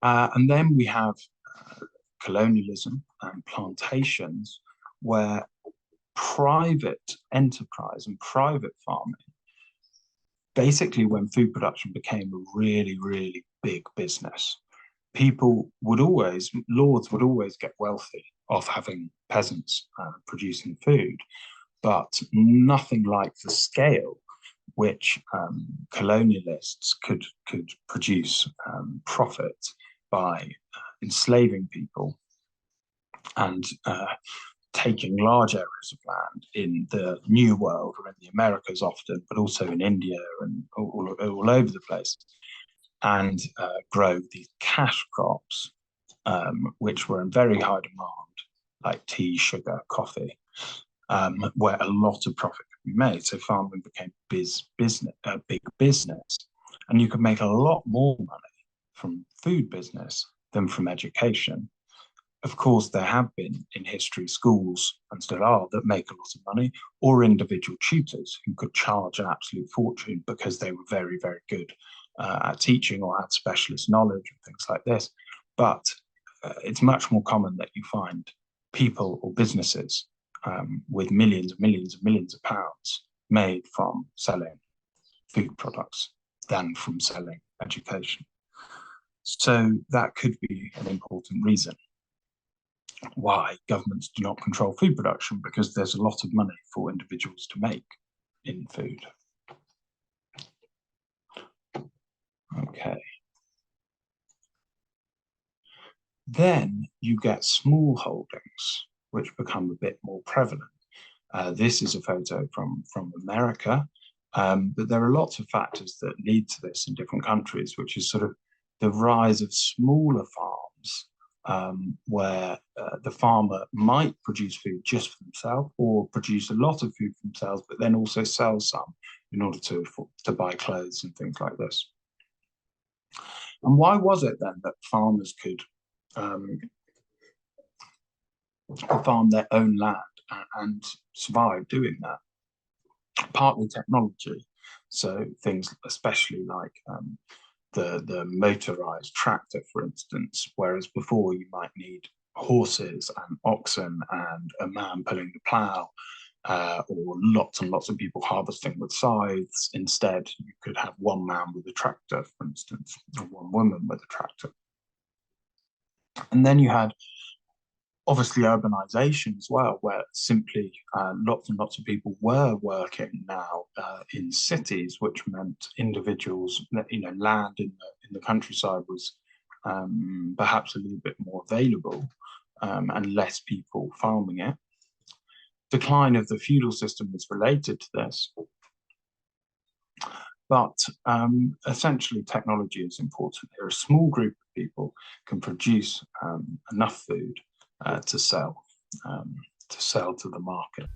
And then we have colonialism and plantations, where private enterprise and private farming, basically when food production became a really, really big business, lords would always get wealthy off having peasants producing food, but nothing like the scale which colonialists could produce profit by enslaving people and taking large areas of land in the New World or in the Americas often, but also in India and all over the place, and grow these cash crops, which were in very high demand, like tea, sugar, coffee, where a lot of profit could be made. So farming became a big business, and you could make a lot more money from food business than from education. Of course, there have been in history schools, and still are, that make a lot of money, or individual tutors who could charge an absolute fortune because they were very, very good at teaching or had specialist knowledge and things like this. But it's much more common that you find people or businesses with millions and millions and millions of pounds made from selling food products than from selling education. So that could be an important reason why governments do not control food production, because there's a lot of money for individuals to make in food. Okay. Then you get small holdings, which become a bit more prevalent. This is a photo from America, but there are lots of factors that lead to this in different countries, which is sort of the rise of smaller farms, where the farmer might produce food just for themselves, or produce a lot of food for themselves, but then also sell some in order to buy clothes and things like this. And why was it then that farmers could farm their own land and survive doing that? Partly technology, so things especially like the motorized tractor, for instance, whereas before you might need horses and oxen and a man pulling the plow, or lots and lots of people harvesting with scythes. Instead, you could have one man with a tractor, for instance, or one woman with a tractor. And then you had obviously urbanization as well, where simply lots and lots of people were working now in cities, which meant individuals, land in the countryside was perhaps a little bit more available, and less people farming it. Decline of the feudal system is related to this. But essentially, technology is important here. A small group of people can produce enough food to sell to the market.